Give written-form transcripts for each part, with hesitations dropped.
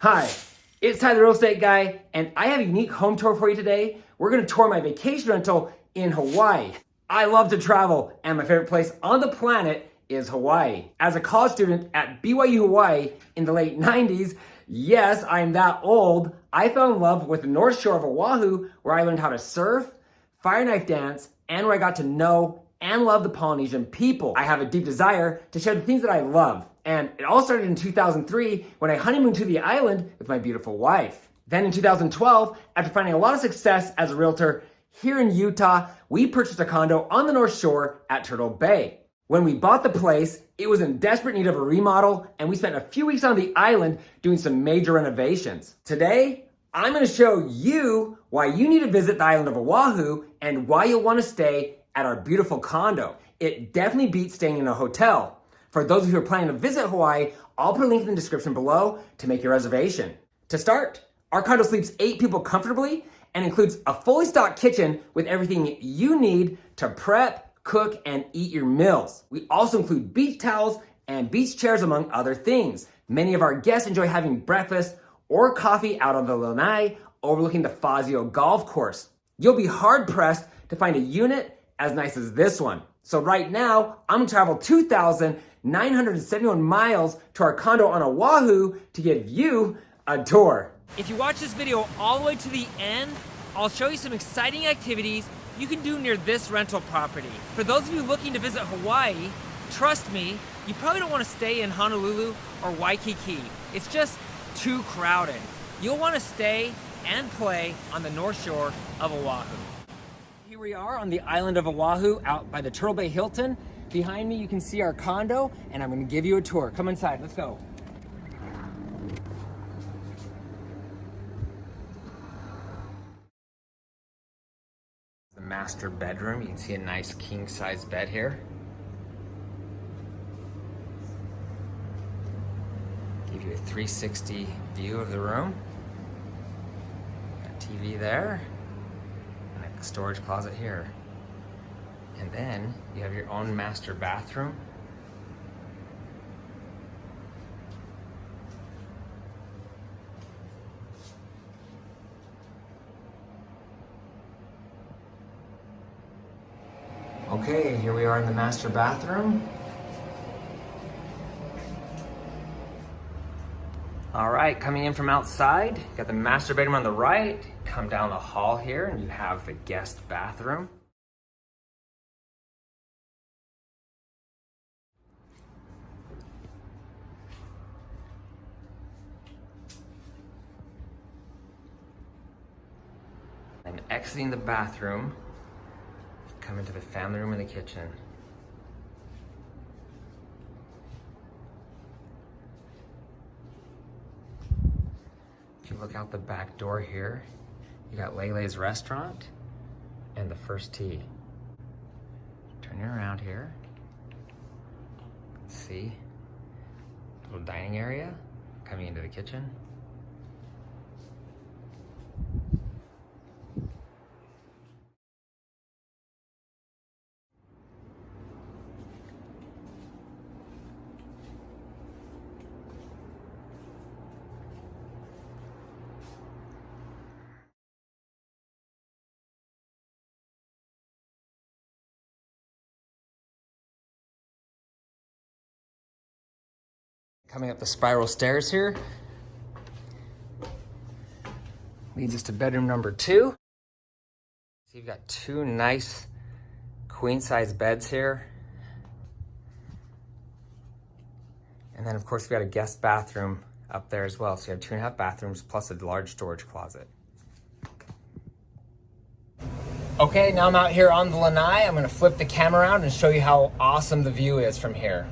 Hi, it's Ty the Real Estate Guy, and I have a unique home tour for you today. We're gonna tour my vacation rental in Hawaii. I love to travel, and my favorite place on the planet is Hawaii. As a college student at BYU-Hawaii in the late 90s, yes, I'm that old, I fell in love with the North Shore of Oahu, where I learned how to surf, fireknife dance, and where I got to know and love the Polynesian people. I have a deep desire to share the things that I love. And it all started in 2003 when I honeymooned to the island with my beautiful wife. Then in 2012, after finding a lot of success as a realtor here in Utah, we purchased a condo on the North Shore at Turtle Bay. When we bought the place, it was in desperate need of a remodel, and we spent a few weeks on the island doing some major renovations. Today, I'm gonna show you why you need to visit the island of Oahu and why you'll wanna stay at our beautiful condo. It definitely beats staying in a hotel. For those of you who are planning to visit Hawaii, I'll put a link in the description below to make your reservation. To start, our condo sleeps 8 people comfortably and includes a fully stocked kitchen with everything you need to prep, cook, and eat your meals. We also include beach towels and beach chairs, among other things. Many of our guests enjoy having breakfast or coffee out on the lanai overlooking the Fazio golf course. You'll be hard pressed to find a unit as nice as this one. So right now, I'm gonna travel 2,971 miles to our condo on Oahu to give you a tour. If you watch this video all the way to the end, I'll show you some exciting activities you can do near this rental property. For those of you looking to visit Hawaii, trust me, you probably don't wanna stay in Honolulu or Waikiki. It's just too crowded. You'll wanna stay and play on the North Shore of Oahu. Here we are on the island of Oahu out by the Turtle Bay Hilton. Behind me you can see our condo, and I'm gonna give you a tour. Come inside, let's go. The master bedroom, you can see a nice king-size bed here. Give you a 360 view of the room. Got a TV there. Storage closet here. And then you have your own master bathroom. Okay, here we are in the master bathroom. All right, coming in from outside, got the master bedroom on the right. Come down the hall here and you have the guest bathroom. And exiting the bathroom, come into the family room and the kitchen. If you look out the back door here, you got Lele's restaurant and the first tee. Turning around here, see, little dining area coming into the kitchen. Coming up the spiral stairs here leads us to bedroom number 2. So you've got 2 nice queen-size beds here. And then of course we've got a guest bathroom up there as well. So you have 2.5 bathrooms plus a large storage closet. Okay, now I'm out here on the lanai. I'm gonna flip the camera around and show you how awesome the view is from here.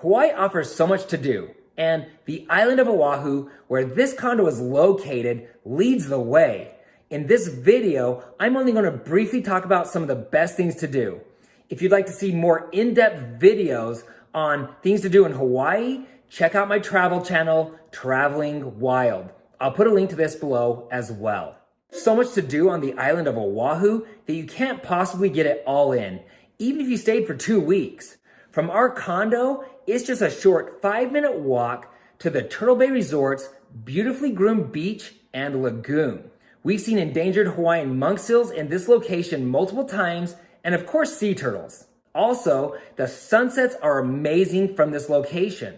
Hawaii offers so much to do, and the island of Oahu, where this condo is located, leads the way. In this video, I'm only going to briefly talk about some of the best things to do. If you'd like to see more in-depth videos on things to do in Hawaii, check out my travel channel, Traveling Wild. I'll put a link to this below as well. So much to do on the island of Oahu that you can't possibly get it all in, even if you stayed for 2 weeks. From our condo, it's just a short 5-minute walk to the Turtle Bay Resort's beautifully groomed beach and lagoon. We've seen endangered Hawaiian monk seals in this location multiple times, and of course sea turtles. Also, the sunsets are amazing from this location.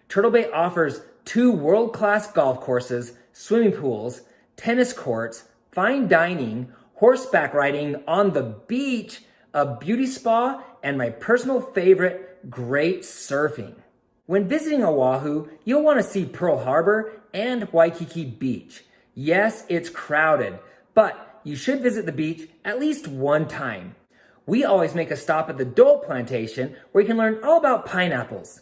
Turtle Bay offers 2 world-class golf courses, swimming pools, tennis courts, fine dining, horseback riding on the beach, a beauty spa, and my personal favorite, great surfing. When visiting Oahu, you'll want to see Pearl Harbor and Waikiki Beach. Yes, it's crowded, but you should visit the beach at least one time. We always make a stop at the Dole Plantation where you can learn all about pineapples.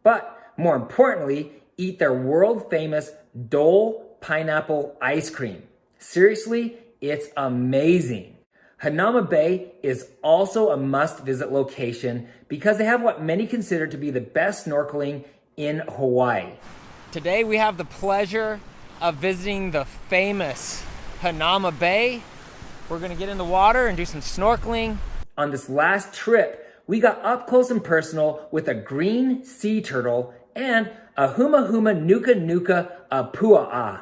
But more importantly, eat their world-famous Dole pineapple ice cream. Seriously, it's amazing. Hanauma Bay is also a must-visit location because they have what many consider to be the best snorkeling in Hawaii. Today we have the pleasure of visiting the famous Hanauma Bay. We're gonna get in the water and do some snorkeling. On this last trip, we got up close and personal with a green sea turtle and a huma huma nuka nuka apua'a.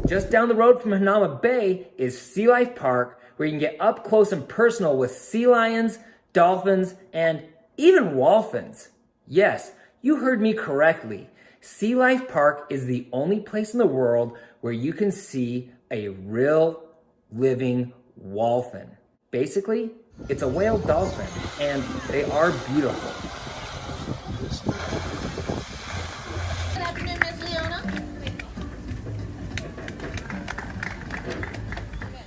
Just down the road from Hanauma Bay is Sea Life Park, where you can get up close and personal with sea lions, dolphins, and even wholphins. Yes, you heard me correctly. Sea Life Park is the only place in the world where you can see a real living wholphin. Basically, it's a whale dolphin, and they are beautiful. Good afternoon, Ms. Leona.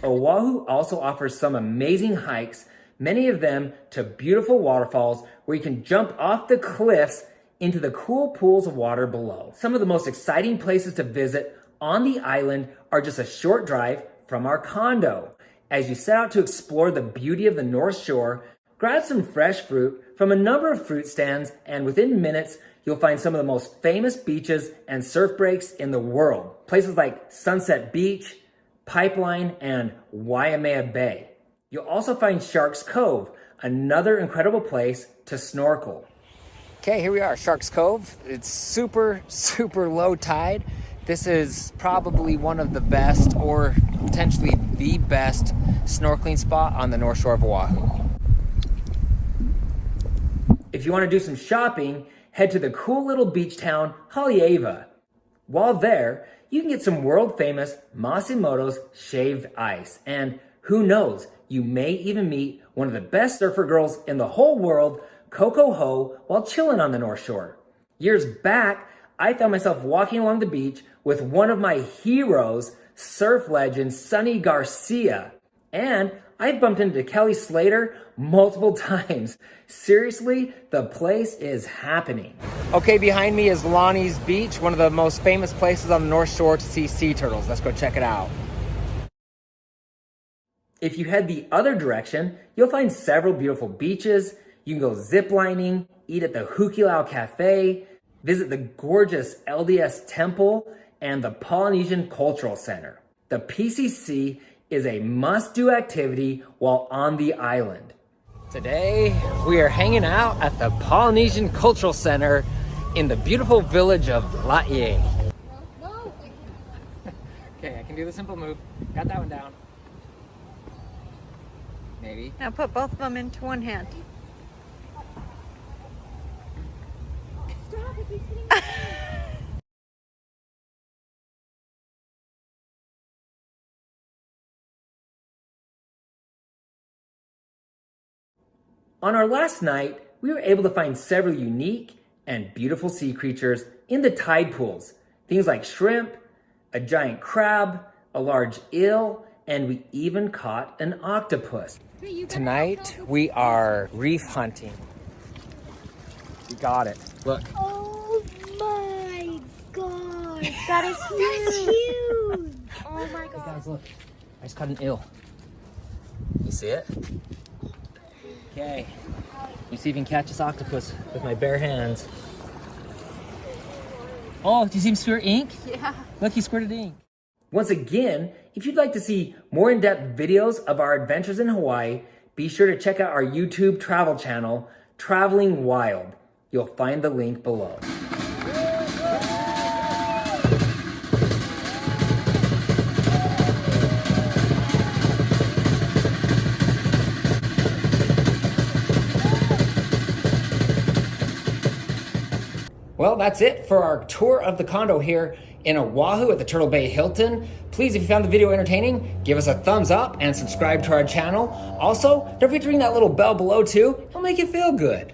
Oahu also offers some amazing hikes, many of them to beautiful waterfalls where you can jump off the cliffs into the cool pools of water below. Some of the most exciting places to visit on the island are just a short drive from our condo. As you set out to explore the beauty of the North Shore, grab some fresh fruit from a number of fruit stands, and within minutes, you'll find some of the most famous beaches and surf breaks in the world. Places like Sunset Beach, Pipeline, and Waimea Bay. You'll also find Sharks Cove, another incredible place to snorkel. Okay, here we are, Sharks Cove. It's super low tide. This is probably one of the best, or potentially the best, snorkeling spot on the North Shore of Oahu. If you want to do some shopping, head to the cool little beach town, Haleiwa. While there, you can get some world-famous Masimoto's shaved ice. And who knows, you may even meet one of the best surfer girls in the whole world, Coco Ho, while chilling on the North Shore. Years back, I found myself walking along the beach with one of my heroes, surf legend Sonny Garcia. And I've bumped into Kelly Slater multiple times. Seriously, the place is happening. Okay, behind me is Lonnie's Beach, one of the most famous places on the North Shore to see sea turtles. Let's go check it out. If you head the other direction, you'll find several beautiful beaches. You can go ziplining, eat at the Hukilau Cafe, visit the gorgeous LDS Temple, and the Polynesian Cultural Center. The PCC is a must-do activity while on the island. Today, we are hanging out at the Polynesian Cultural Center in the beautiful village of Laie. No. Okay, I can do the simple move. Got that one down. Maybe. Now put both of them into one hand. Stop, it keeps hitting my hand. On our last night, we were able to find several unique and beautiful sea creatures in the tide pools. Things like shrimp, a giant crab, a large eel, and we even caught an octopus. Tonight, we are reef hunting. We got it. Look. Oh my god, that is huge. Oh my Hey god. guys, look. I just caught an eel. You see it? Okay. You see if you can catch this octopus with my bare hands. Oh, do you see him squirt ink? Yeah. Look, he squirted ink. Once again, if you'd like to see more in-depth videos of our adventures in Hawaii, be sure to check out our YouTube travel channel, Traveling Wild. You'll find the link below. Well, that's it for our tour of the condo here in Oahu at the Turtle Bay Hilton. Please, if you found the video entertaining, give us a thumbs up and subscribe to our channel. Also, don't forget to ring that little bell below too. It'll make you feel good.